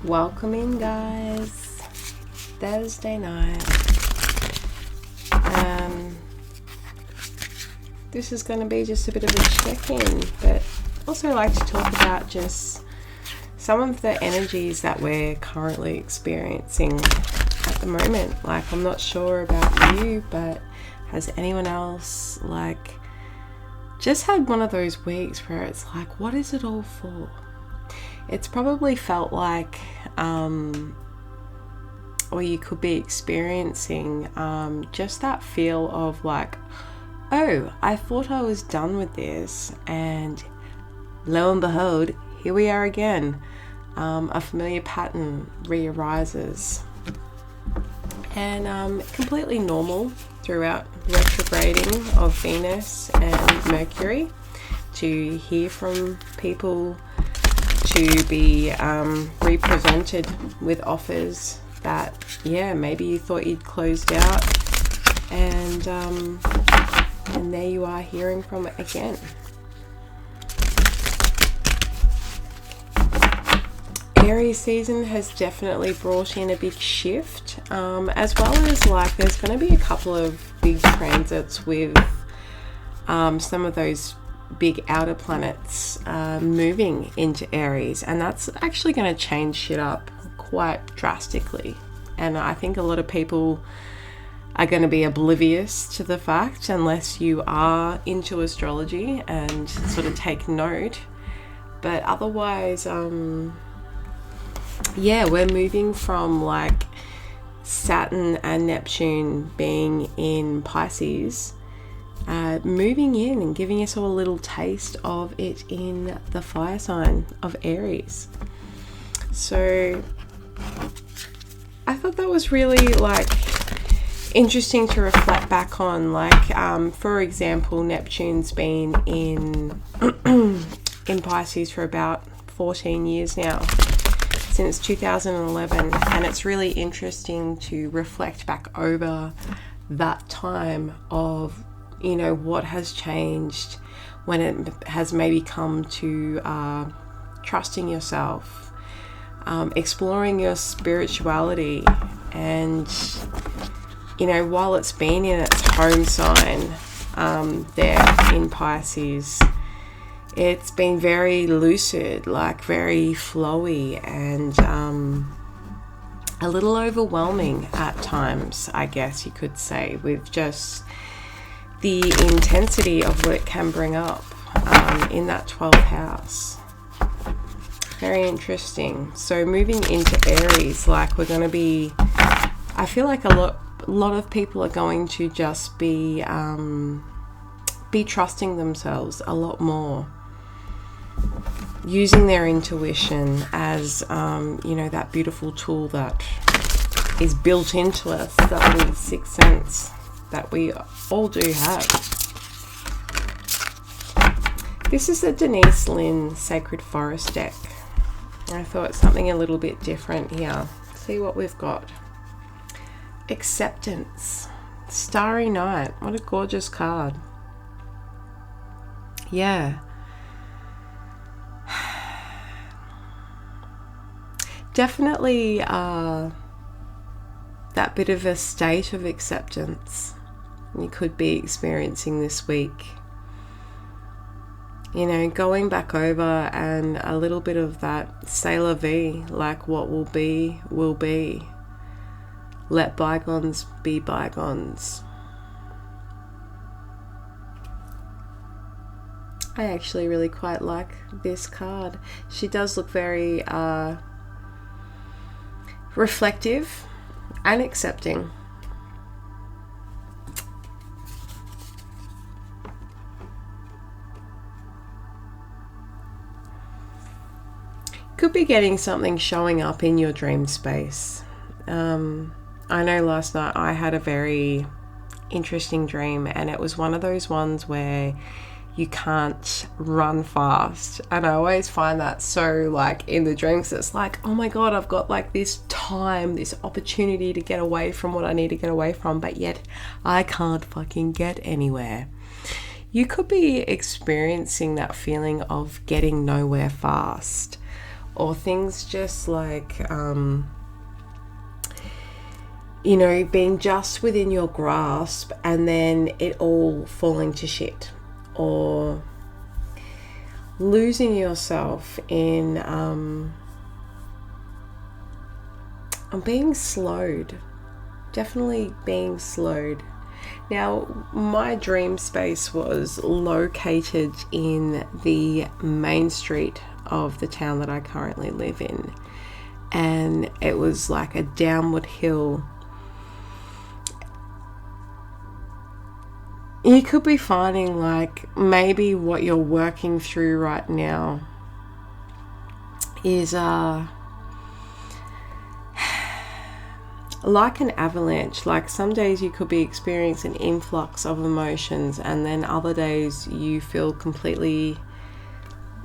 Welcome in, guys. Thursday night. This is going to be just a bit of a check-in, but also like to talk about just some of the energies that we're currently experiencing at the moment. Like, I'm not sure about you, but has anyone else just had one of those weeks where it's like, what is it all for? It's probably felt like, or you could be experiencing just that feel of like, oh, I thought I was done with this, and lo and behold, here we are again. A familiar pattern re-arises, and completely normal throughout retrograding of Venus and Mercury to hear from people, to be represented with offers that, maybe you thought you'd closed out, and there you are hearing from it again. Aries season has definitely brought in a big shift, as well as there's going to be a couple of big transits with some of those big outer planets moving into Aries, and that's actually going to change shit up quite drastically. And I think a lot of people are going to be oblivious to the fact, unless you are into astrology and sort of take note. But otherwise, we're moving from Saturn and Neptune being in Pisces, moving in and giving us all a little taste of it in the fire sign of Aries. So I thought that was really interesting to reflect back on. For example, Neptune's been in in Pisces for about 14 years now, since 2011, and it's really interesting to reflect back over that time of what has changed when it has maybe come to trusting yourself, exploring your spirituality, and while it's been in its home sign there in Pisces, it's been very lucid, very flowy, and a little overwhelming at times, I guess you could say, with just the intensity of what it can bring up in that 12th house. Very interesting. So moving into Aries, we're going to be, I feel like a lot of people are going to just be trusting themselves a lot more, using their intuition as that beautiful tool that is built into us, that little sixth sense that we all do have. This is the Denise Linn Sacred Forest deck. I thought something a little bit different here. See what we've got. Acceptance. Starry Night. What a gorgeous card. Yeah. Definitely that bit of a state of acceptance you could be experiencing this week. Going back over, and a little bit of that c'est la vie, what will be, will be. Let bygones be bygones. I actually really quite like this card. She does look very reflective and accepting. Could be getting something showing up in your dream space. I know last night I had a very interesting dream, and it was one of those ones where you can't run fast, and I always find that so in the dreams, it's oh my god, I've got this time, this opportunity to get away from what I need to get away from, but yet I can't fucking get anywhere. You could be experiencing that feeling of getting nowhere fast, or things just like, being just within your grasp and then it all falling to shit, or losing yourself in being slowed. Definitely being slowed. Now, my dream space was located in the main street of the town that I currently live in, and it was like a downward hill. You could be finding like maybe what you're working through right now is like an avalanche. Like some days you could be experiencing an influx of emotions, and then other days you feel completely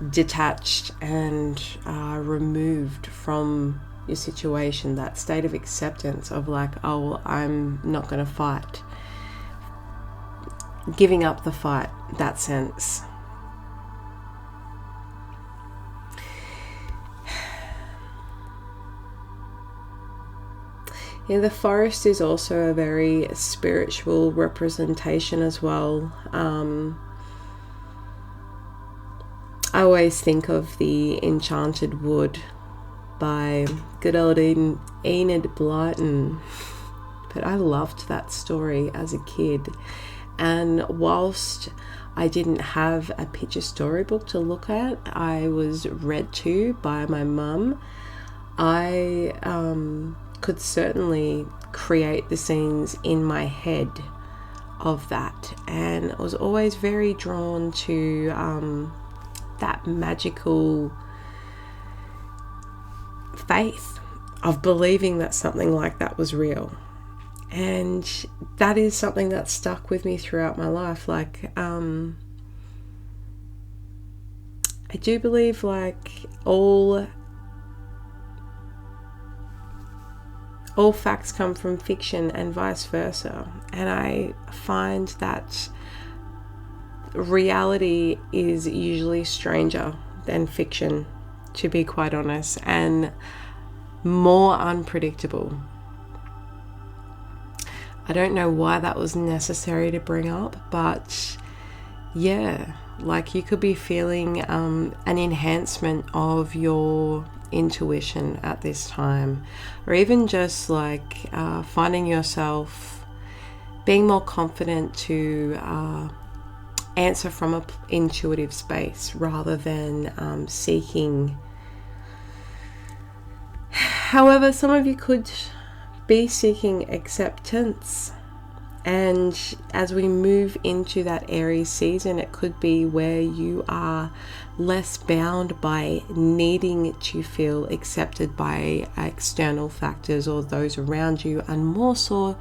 detached and removed from your situation. That state of acceptance of like, oh, well, I'm not going to fight. Giving up the fight, that sense. Yeah, the forest is also a very spiritual representation as well. I always think of the Enchanted Wood by good old Enid Blyton. But I loved that story as a kid. And whilst I didn't have a picture storybook to look at, I was read to by my mum. I could certainly create the scenes in my head of that, and I was always very drawn to that magical faith of believing that something like that was real. And that is something that stuck with me throughout my life. Like I do believe like all facts come from fiction and vice versa, and I find that reality is usually stranger than fiction, to be quite honest, and more unpredictable. I don't know why that was necessary to bring up, but yeah, like you could be feeling an enhancement of your intuition at this time, or even just like finding yourself being more confident to answer from an intuitive space rather than seeking. However, some of you could be seeking acceptance, and as we move into that Aries season, it could be where you are less bound by needing to feel accepted by external factors or those around you, and more so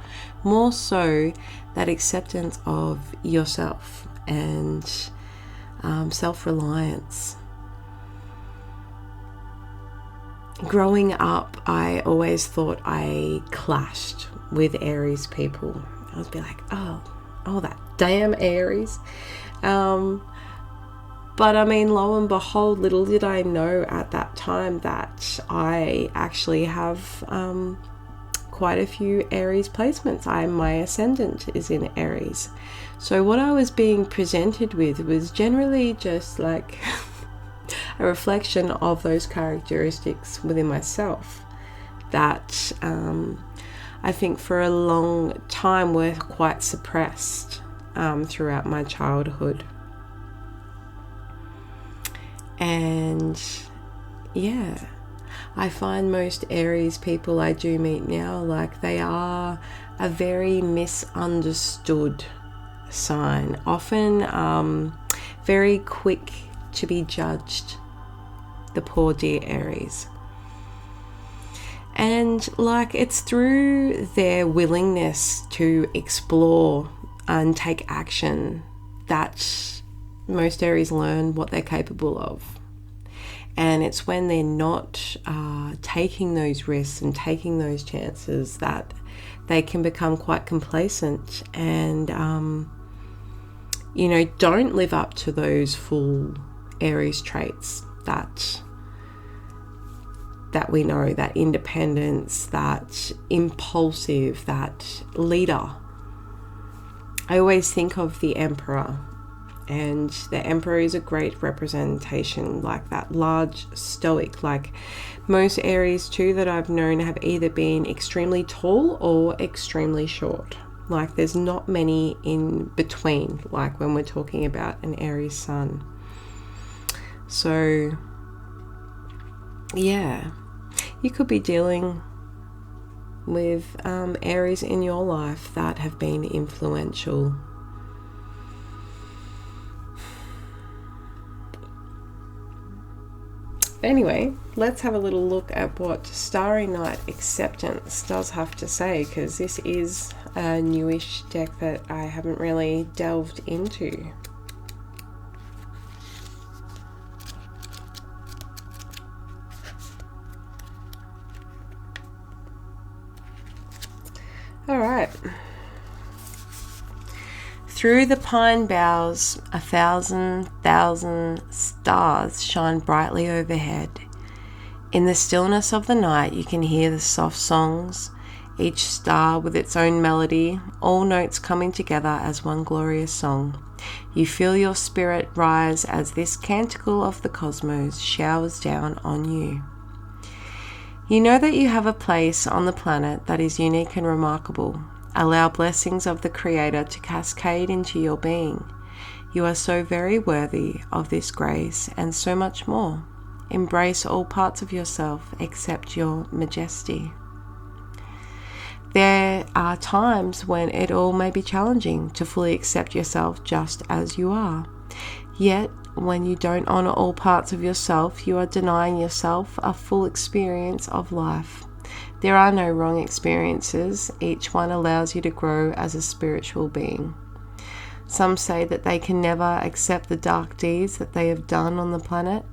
that acceptance of yourself and self-reliance. Growing up, I always thought I clashed with Aries people. I would be like, oh, that damn Aries. But I mean, lo and behold, little did I know at that time that I actually have quite a few Aries placements. My ascendant is in Aries. So what I was being presented with was generally just like a reflection of those characteristics within myself that I think for a long time were quite suppressed throughout my childhood. And yeah, I find most Aries people I do meet now, like they are a very misunderstood sign, often very quick to be judged, the poor dear Aries. And like it's through their willingness to explore and take action that most Aries learn what they're capable of. And it's when they're not taking those risks and taking those chances that they can become quite complacent and don't live up to those full Aries traits that that we know, that independence, that impulsive, that leader. I always think of the Emperor, and the Emperor is a great representation, like that large stoic. Like most Aries too that I've known have either been extremely tall or extremely short. Like there's not many in between, like when we're talking about an Aries sun. So yeah, you could be dealing with Aries in your life that have been influential. Anyway, let's have a little look at what Starry Night Acceptance does have to say, because this is a newish deck that I haven't really delved into. Alright. Through the pine boughs, 1,000,000 stars shine brightly overhead. In the stillness of the night, you can hear the soft songs, each star with its own melody, all notes coming together as one glorious song. You feel your spirit rise as this canticle of the cosmos showers down on you. You know that you have a place on the planet that is unique and remarkable. Allow blessings of the Creator to cascade into your being. You are so very worthy of this grace and so much more. Embrace all parts of yourself except your majesty. There are times when it all may be challenging to fully accept yourself just as you are. Yet, when you don't honor all parts of yourself, you are denying yourself a full experience of life. There are no wrong experiences. Each one allows you to grow as a spiritual being. Some say that they can never accept the dark deeds that they have done on the planet.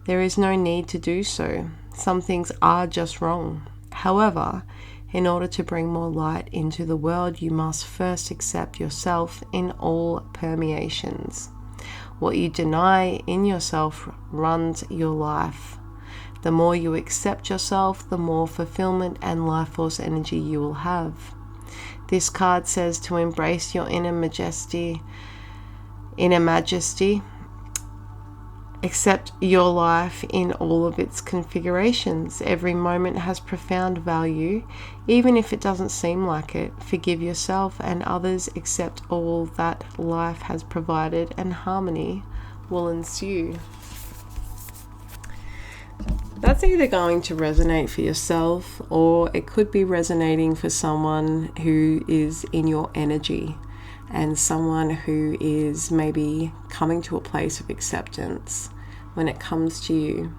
There is no need to do so. Some things are just wrong. However, in order to bring more light into the world, you must first accept yourself in all permeations. What you deny in yourself runs your life. The more you accept yourself, the more fulfillment and life force energy you will have. This card says to embrace your inner majesty. Accept your life in all of its configurations. Every moment has profound value, even if it doesn't seem like it. Forgive yourself and others. Accept all that life has provided, and harmony will ensue. That's either going to resonate for yourself, or it could be resonating for someone who is in your energy and someone who is maybe coming to a place of acceptance when it comes to you.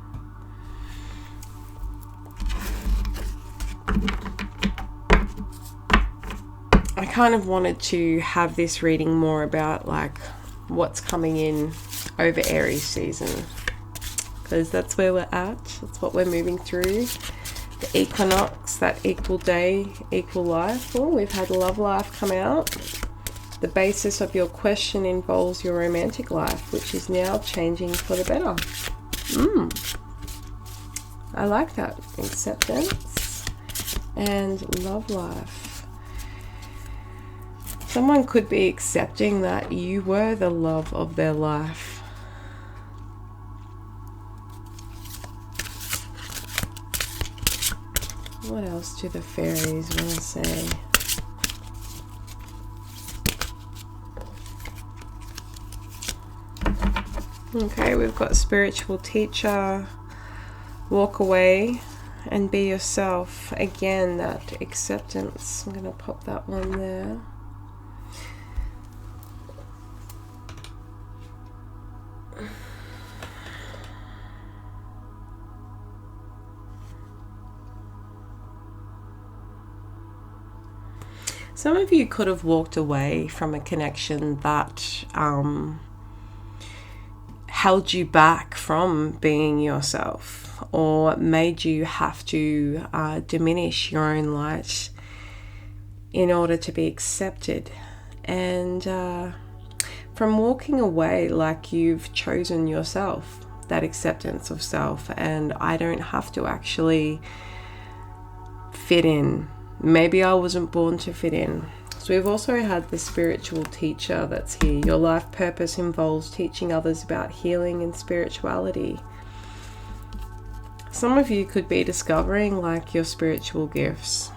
I kind of wanted to have this reading more about like what's coming in over Aries season, because that's where we're at. That's what we're moving through. The equinox, that equal day, equal life. Oh, we've had love life come out. The basis of your question involves your romantic life, which is now changing for the better. I like that. Acceptance and love life. Someone could be accepting that you were the love of their life. What else do the fairies want to say? Okay, we've got spiritual teacher, walk away and be yourself. Again, that acceptance. I'm going to pop that one there. Some of you could have walked away from a connection that held you back from being yourself, or made you have to diminish your own light in order to be accepted. And from walking away, like you've chosen yourself, that acceptance of self, and I don't have to actually fit in. Maybe I wasn't born to fit in. So we've also had the spiritual teacher that's here. Your life purpose involves teaching others about healing and spirituality. Some of you could be discovering like your spiritual gifts.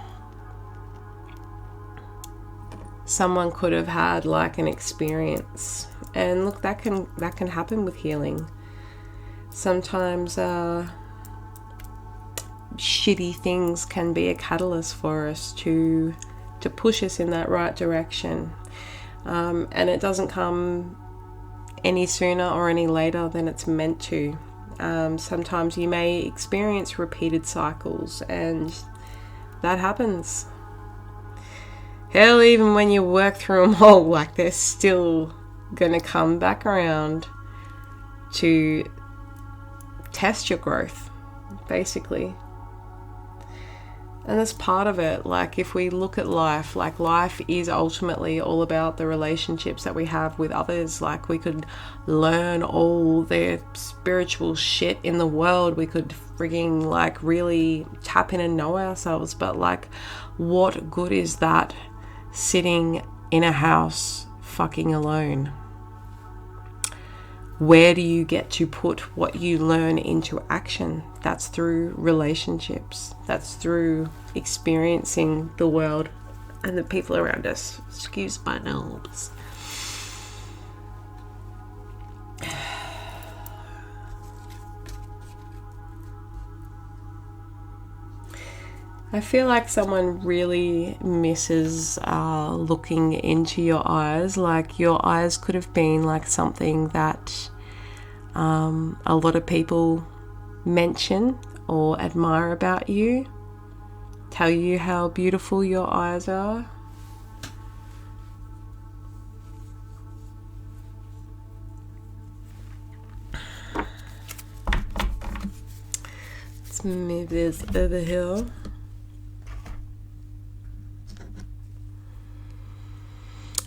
Someone could have had like an experience, and look, that can happen with healing. Sometimes shitty things can be a catalyst for us to push us in that right direction, and it doesn't come any sooner or any later than it's meant to. Sometimes you may experience repeated cycles, and that happens. Hell, even when you work through them all, like, they're still gonna come back around to test your growth, basically. And that's part of it. Like, if we look at life, like, life is ultimately all about the relationships that we have with others. Like, we could learn all the spiritual shit in the world. We could frigging like really tap in and know ourselves. But like, what good is that sitting in a house fucking alone? Where do you get to put what you learn into action? That's through relationships. That's through experiencing the world and the people around us. Excuse my nose. I feel like someone really misses looking into your eyes. Like, your eyes could have been like something that a lot of people mention or admire about you, tell you how beautiful your eyes are. Let's move this over here.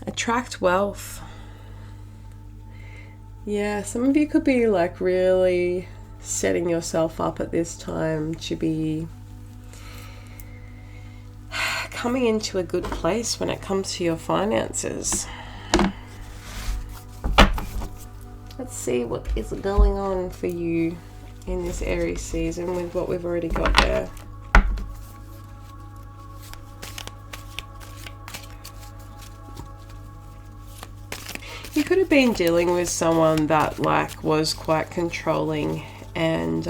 Attract wealth. Yeah, some of you could be like really setting yourself up at this time to be coming into a good place when it comes to your finances. Let's see what is going on for you in this Aries season with what we've already got there. You could have been dealing with someone that like was quite controlling and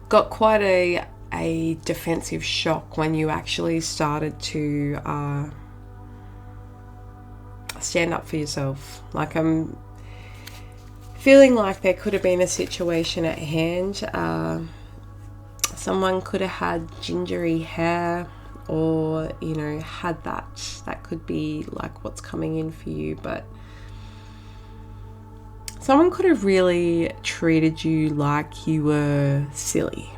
got quite a defensive shock when you actually started to stand up for yourself. Like, I'm feeling like there could have been a situation at hand. Someone could have had gingery hair, or, you know, had that could be like what's coming in for you. But someone could have really treated you like you were silly,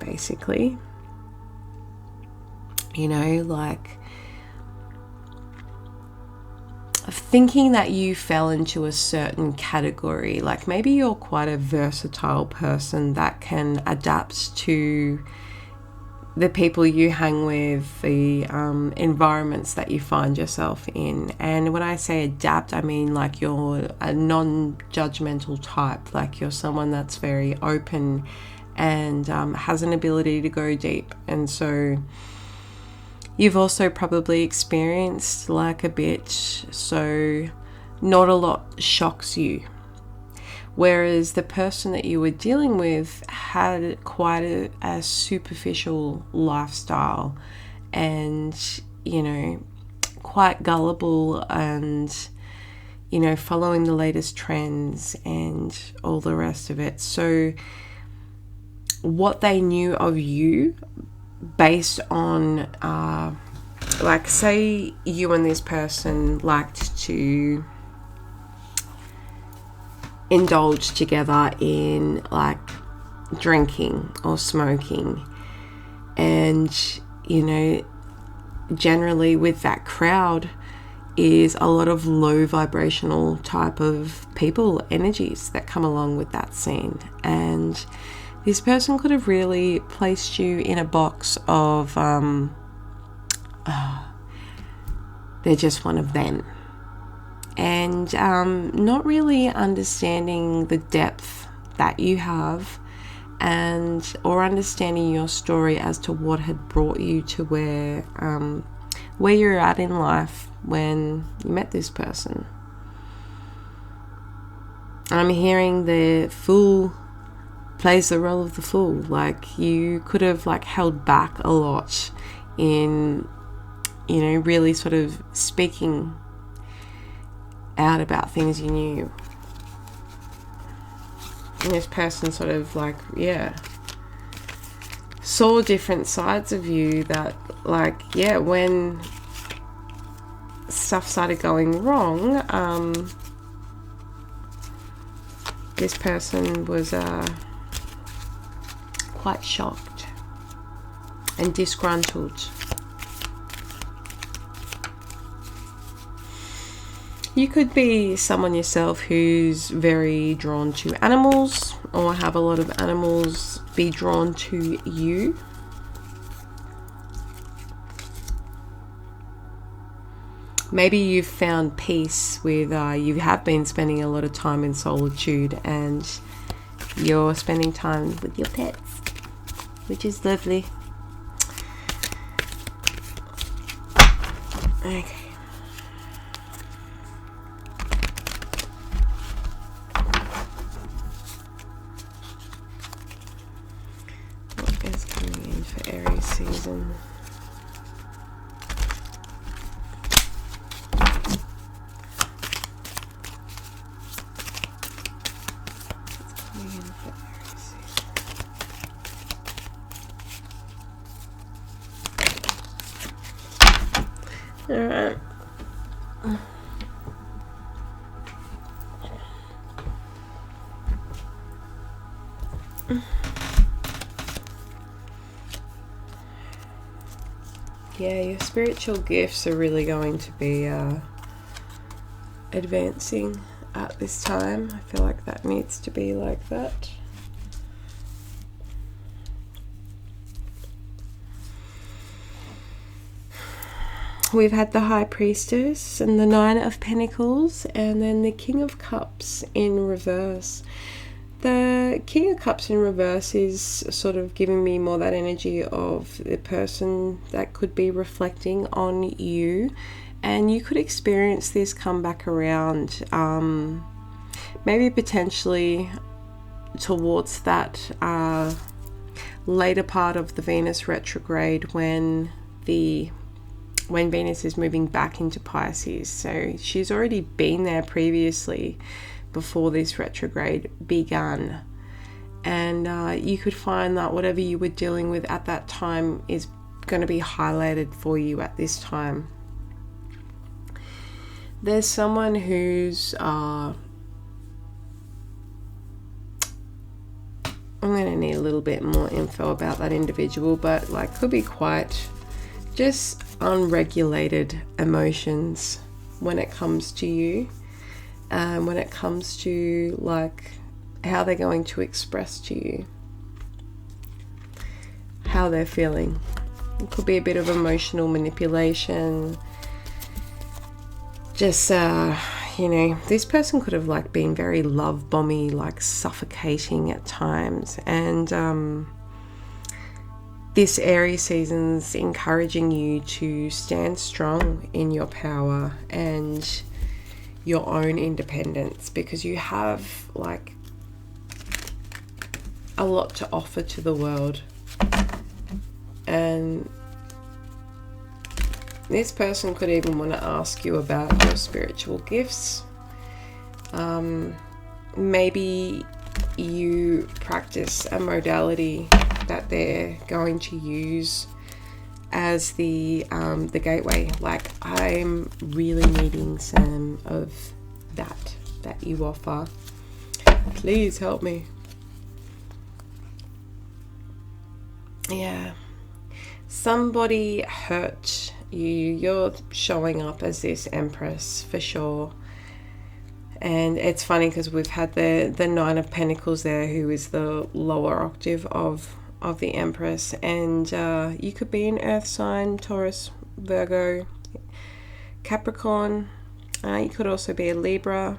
basically. You know, like thinking that you fell into a certain category. Like, maybe you're quite a versatile person that can adapt to the people you hang with, the environments that you find yourself in. And when I say adapt, I mean like you're a non-judgmental type. Like, you're someone that's very open and has an ability to go deep. And so you've also probably experienced like a bit, so not a lot shocks you. Whereas the person that you were dealing with had quite a superficial lifestyle and, you know, quite gullible and, you know, following the latest trends and all the rest of it. So what they knew of you based on, like, say you and this person liked to indulge together in like drinking or smoking, and, you know, generally with that crowd is a lot of low vibrational type of people energies that come along with that scene. And this person could have really placed you in a box of they're just one of them, and not really understanding the depth that you have, and or understanding your story as to what had brought you to where you're at in life when you met this person. I'm hearing the Fool plays the role of the Fool. Like, you could have like held back a lot in, you know, really sort of speaking out about things you knew. And this person sort of like, yeah, saw different sides of you that, like, yeah, when stuff started going wrong, this person was quite shocked and disgruntled. You could be someone yourself who's very drawn to animals, or have a lot of animals be drawn to you. Maybe you've found peace with, you have been spending a lot of time in solitude, and you're spending time with your pets, which is lovely. Okay. What is coming in for Aries season? Alright. Yeah, your spiritual gifts are really going to be advancing at this time. I feel like that needs to be like that. We've had the High Priestess and the Nine of Pentacles, and then the King of Cups in reverse. The King of Cups in reverse is sort of giving me more that energy of the person that could be reflecting on you, and you could experience this come back around, maybe potentially towards that later part of the Venus retrograde, when Venus is moving back into Pisces. So she's already been there previously before this retrograde began, and you could find that whatever you were dealing with at that time is going to be highlighted for you at this time. There's someone who's I'm going to need a little bit more info about that individual, but like could be quite just unregulated emotions when it comes to you, when it comes to like how they're going to express to you how they're feeling. It could be a bit of emotional manipulation. Just you know, this person could have like been very love bomby, like suffocating at times, and this Aries season's encouraging you to stand strong in your power and your own independence, because you have like a lot to offer to the world. And this person could even want to ask you about your spiritual gifts. Maybe you practice a modality that they're going to use as the gateway. Like, I'm really needing some of that you offer. Please help me. Yeah. Somebody hurt You're showing up as this Empress for sure. And it's funny because we've had the Nine of Pentacles there, who is the lower octave of the Empress. And you could be an Earth sign, Taurus, Virgo, Capricorn. You could also be a Libra.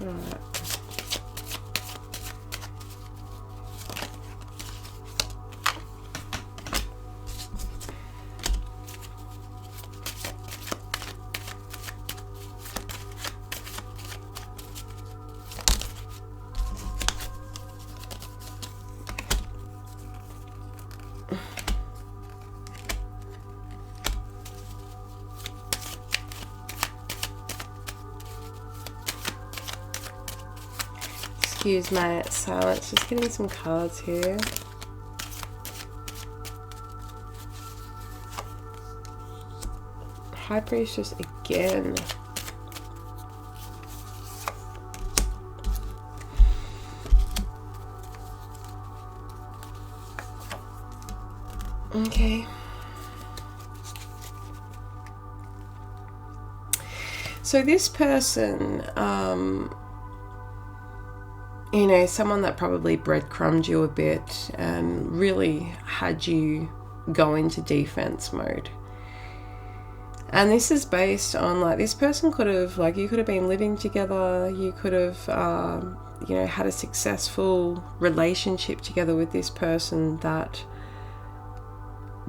Right. Excuse my silence, just getting some cards here. High Priestess again. Okay. So this person, you know, someone that probably breadcrumbed you a bit and really had you go into defense mode. And this is based on, like, this person could have, like, you could have been living together, you could have, you know, had a successful relationship together with this person that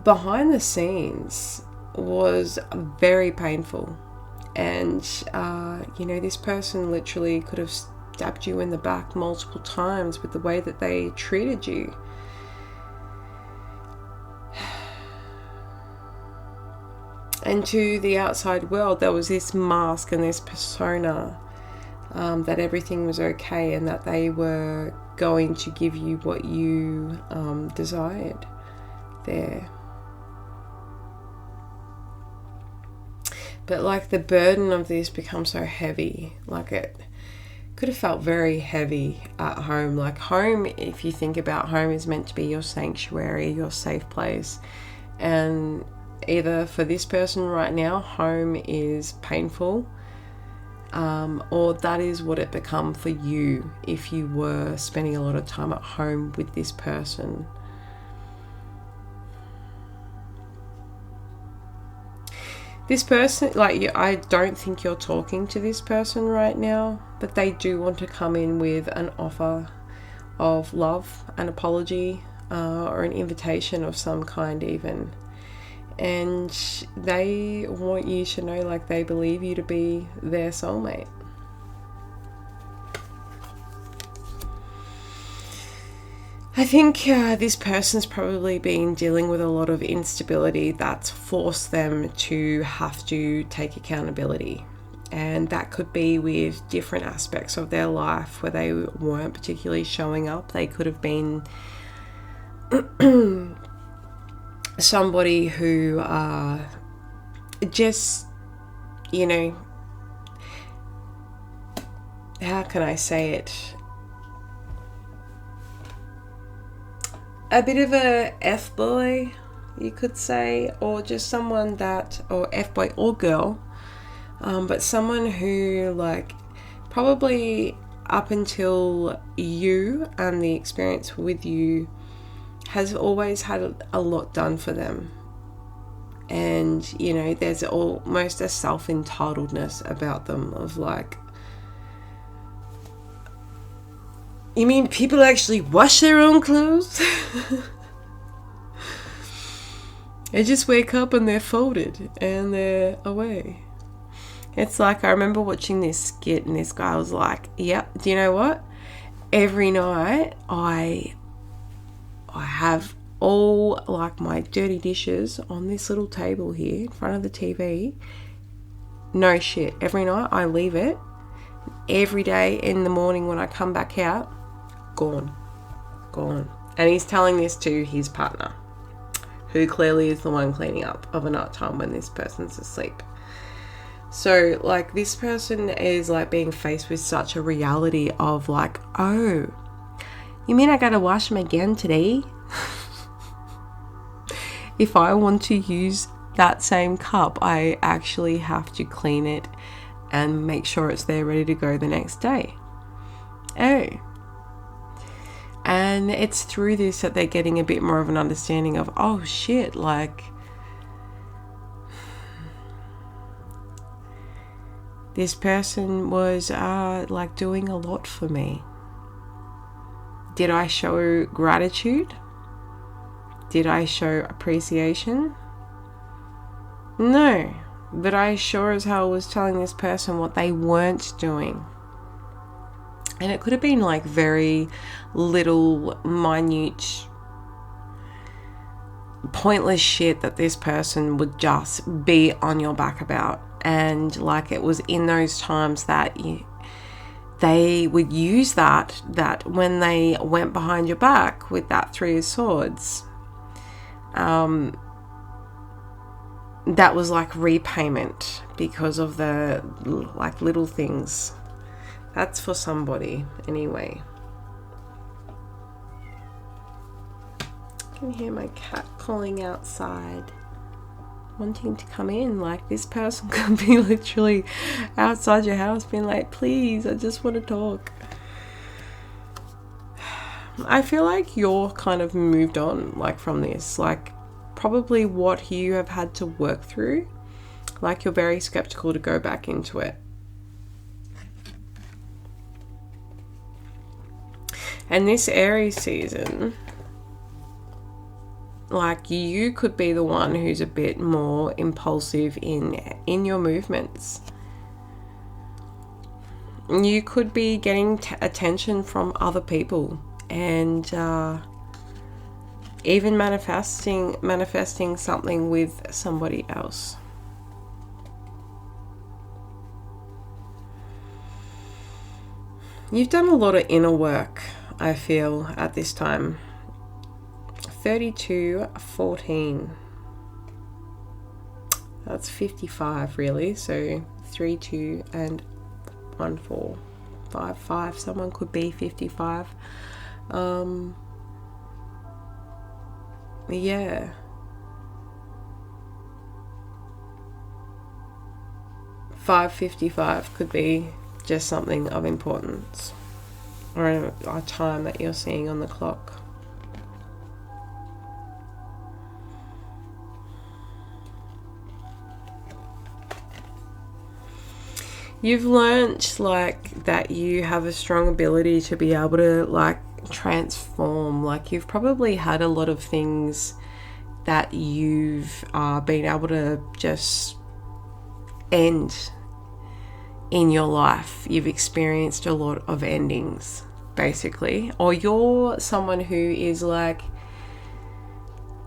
behind the scenes was very painful. And, you know, this person literally could have stabbed you in the back multiple times with the way that they treated you. And to the outside world, there was this mask and this persona that everything was okay and that they were going to give you what you desired there. But like the burden of this becomes so heavy, like it could have felt very heavy at home. Like home, if you think about home, is meant to be your sanctuary, your safe place. And either for this person right now, home is painful, or that is what it become for you if you were spending a lot of time at home with this person. This person, like, I don't think you're talking to this person right now, but they do want to come in with an offer of love, an apology, or an invitation of some kind even. And they want you to know, like, they believe you to be their soulmate. I think this person's probably been dealing with a lot of instability that's forced them to have to take accountability. And that could be with different aspects of their life where they weren't particularly showing up. They could have been somebody who just, you know, how can I say it? A bit of a F-boy, you could say, or just someone that, or F-boy or girl, but someone who, like, probably up until you and the experience with you has always had a lot done for them. And, you know, there's almost a self-entitledness about them of like, you mean people actually wash their own clothes? They just wake up and they're folded and they're away. It's like, I remember watching this skit and this guy was like, yep, do you know what? Every night I have all like my dirty dishes on this little table here in front of the TV. No shit. Every night I leave it. Every day in the morning when I come back out, gone. And he's telling this to his partner, who clearly is the one cleaning up of a night time when this person's asleep. So like this person is like being faced with such a reality of like, oh, you mean I gotta wash them again today? If I want to use that same cup, I actually have to clean it and make sure it's there ready to go the next day. Oh. And it's through this that they're getting a bit more of an understanding of, oh shit, like this person was like doing a lot for me. Did I show gratitude? Did I show appreciation? No, but I sure as hell was telling this person what they weren't doing. And it could have been like very little, minute, pointless shit that this person would just be on your back about. And like it was in those times that they would use that when they went behind your back with that Three of Swords, that was like repayment because of the like little things. That's for somebody anyway. I can hear my cat calling outside, wanting to come in. Like this person could be literally outside your house being like, please, I just want to talk. I feel like you're kind of moved on like from this, like probably what you have had to work through. Like you're very skeptical to go back into it. And this Aries season, like you could be the one who's a bit more impulsive in your movements. You could be getting attention from other people and even manifesting something with somebody else. You've done a lot of inner work, I feel, at this time. 32-14. That's 55 really. So 3, 2 and 1, 4, 5, 5. Someone could be 55. Yeah. 5:55 could be just something of importance, or a time that you're seeing on the clock. You've learnt like that you have a strong ability to be able to like transform. Like you've probably had a lot of things that you've been able to just end in your life. You've experienced a lot of endings basically, or you're someone who is like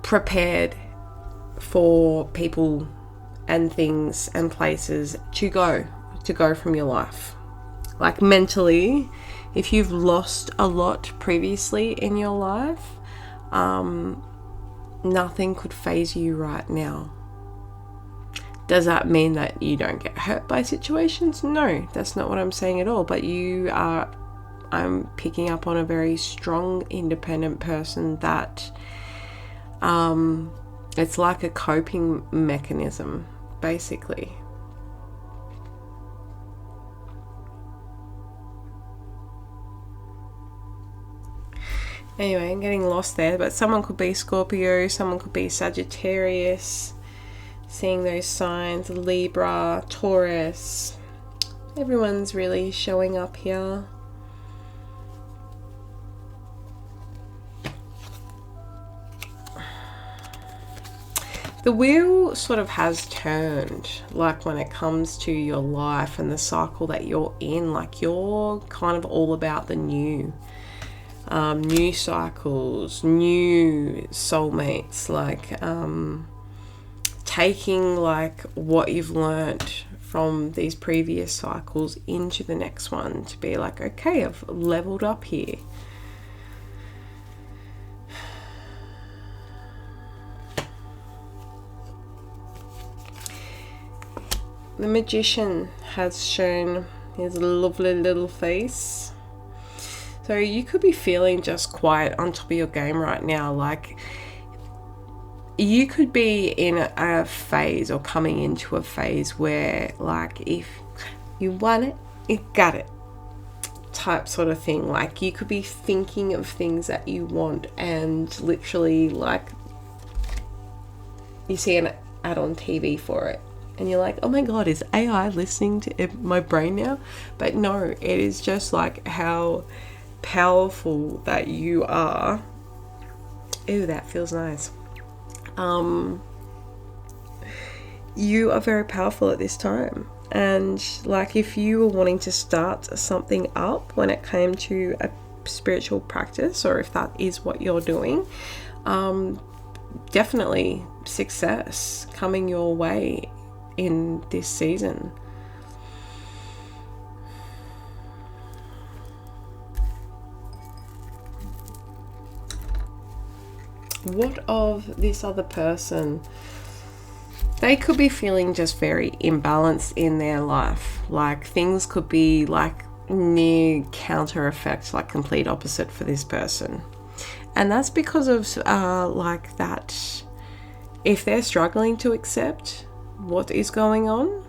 prepared for people and things and places to go from your life. Like mentally, if you've lost a lot previously in your life, nothing could faze you right now. Does that mean that you don't get hurt by situations? No, that's not what I'm saying at all. But I'm picking up on a very strong, independent person that it's like a coping mechanism, basically. Anyway, I'm getting lost there, but someone could be Scorpio, someone could be Sagittarius, seeing those signs, Libra, Taurus. Everyone's really showing up here. The wheel sort of has turned, like when it comes to your life and the cycle that you're in. Like you're kind of all about the new. New cycles, new soulmates, like taking like what you've learnt from these previous cycles into the next one to be like, okay, I've leveled up here. the Magician has shown his lovely little face. So you could be feeling just quite on top of your game right now. Like, you could be in a phase or coming into a phase where, like, if you want it, you got it type sort of thing. Like, you could be thinking of things that you want, and literally, like, you see an ad on TV for it and you're like, oh my god, is AI listening to my brain now? But no, it is just like how powerful that you are. Ew, that feels nice. You are very powerful at this time. And like, if you were wanting to start something up when it came to a spiritual practice, or if that is what you're doing, definitely success coming your way in this season. What of this other person? They could be feeling just very imbalanced in their life. Like, things could be like near counter effect, like complete opposite for this person. And that's because of like that, if they're struggling to accept what is going on,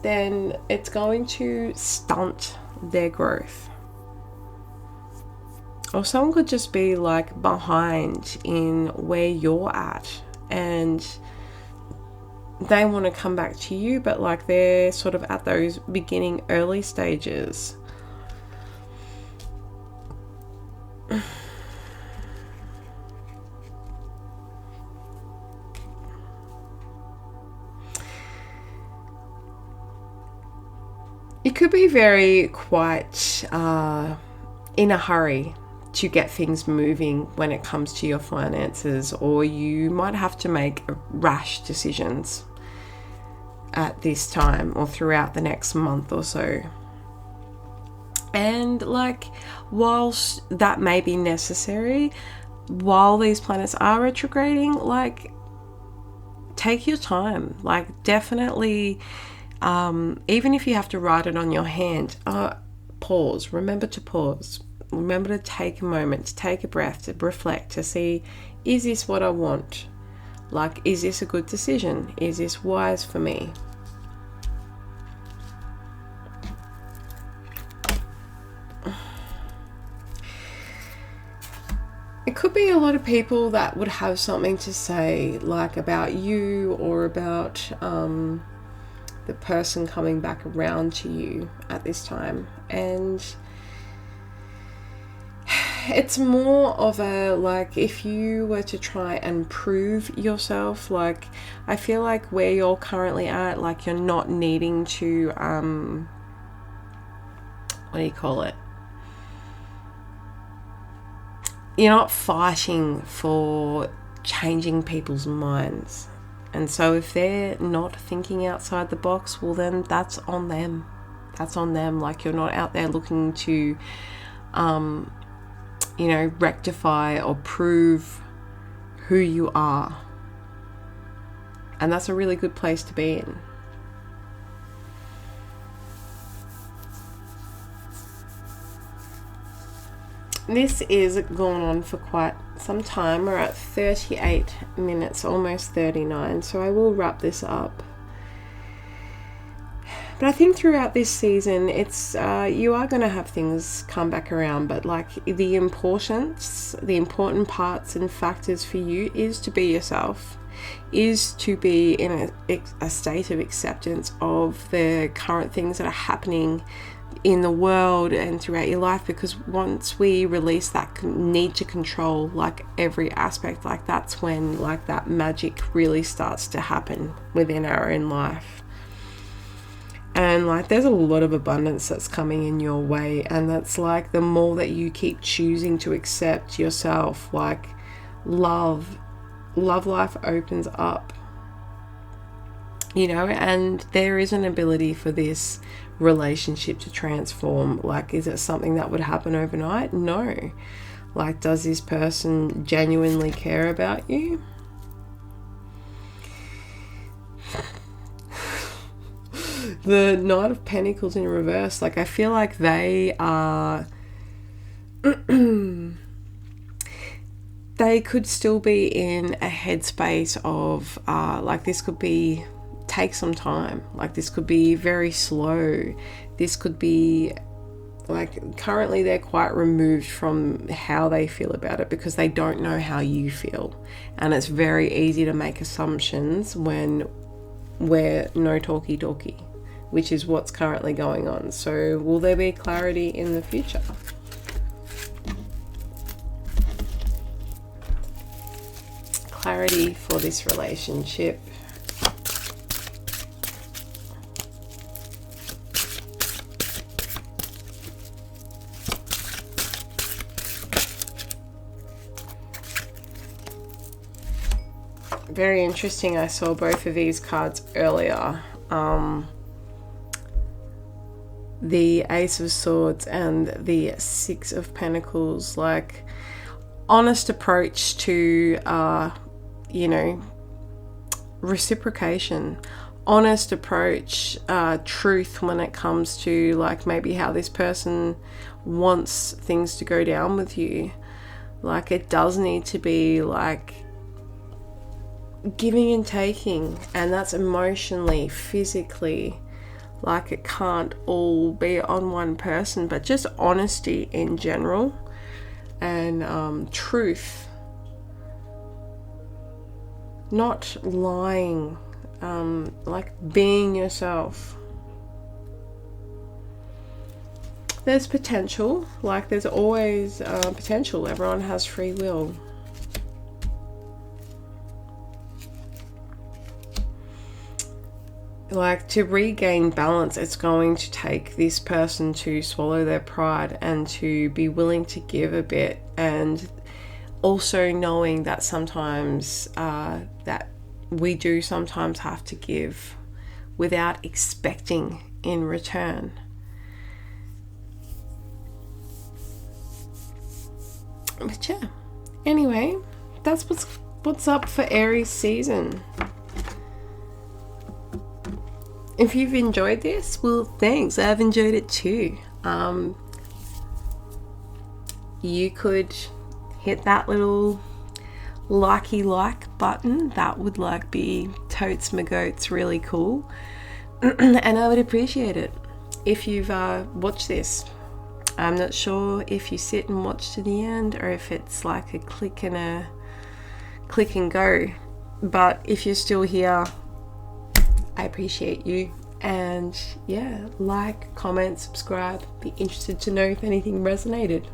then it's going to stunt their growth. Or someone could just be like behind in where you're at, and they want to come back to you, but like they're sort of at those beginning early stages. You could be very quite in a hurry to get things moving when it comes to your finances, or you might have to make rash decisions at this time or throughout the next month or so. And like, whilst that may be necessary, while these planets are retrograding, like, take your time. Like, definitely, even if you have to write it on your hand, pause. Remember to pause. Remember to take a moment, to take a breath, to reflect, to see, is this what I want? Like, is this a good decision? Is this wise for me? It could be a lot of people that would have something to say, like about you, or about the person coming back around to you at this time. And it's more of a, like, if you were to try and prove yourself, like, I feel like where you're currently at, like, you're not needing to, what do you call it? You're not fighting for changing people's minds. And so if they're not thinking outside the box, well, then that's on them. That's on them. Like, you're not out there looking to, rectify or prove who you are. And that's a really good place to be in. This is going on for quite some time. We're at 38 minutes, almost 39. So I will wrap this up. But I think throughout this season, it's you are going to have things come back around, but like the important parts and factors for you is to be yourself, is to be in a state of acceptance of the current things that are happening in the world and throughout your life, because once we release that need to control like every aspect, like that's when like that magic really starts to happen within our own life. And like, there's a lot of abundance that's coming in your way, and that's like the more that you keep choosing to accept yourself, like love life opens up, and there is an ability for this relationship to transform. Like, is it something that would happen overnight? No. Like, does this person genuinely care about you? The Knight of Pentacles in reverse, like I feel like they are they could still be in a headspace of like this could be take some time, like this could be very slow, this could be like currently they're quite removed from how they feel about it because they don't know how you feel, and it's very easy to make assumptions when we're no talkie talkie, which is what's currently going on. So will there be clarity in the future? Clarity for this relationship. Very interesting. I saw both of these cards earlier. The Ace of Swords and the Six of Pentacles. Like, honest approach to, you know, reciprocation. Honest approach, truth when it comes to, like, maybe how this person wants things to go down with you. Like, it does need to be, like, giving and taking, and that's emotionally, physically. Like, it can't all be on one person, but just honesty in general, and truth, not lying, like being yourself. There's potential, like there's always potential. Everyone has free will. Like, to regain balance, it's going to take this person to swallow their pride and to be willing to give a bit, and also knowing that sometimes that we do sometimes have to give without expecting in return. But yeah, anyway, that's what's up for Aries season. If you've enjoyed this, well, thanks. I've enjoyed it too. You could hit that little likey like button. That would like be totes my goats really cool. And I would appreciate it if you've watched this. I'm not sure if you sit and watch to the end or if it's like a click and go. But if you're still here, I appreciate you. And yeah, like, comment, subscribe. Be interested to know if anything resonated.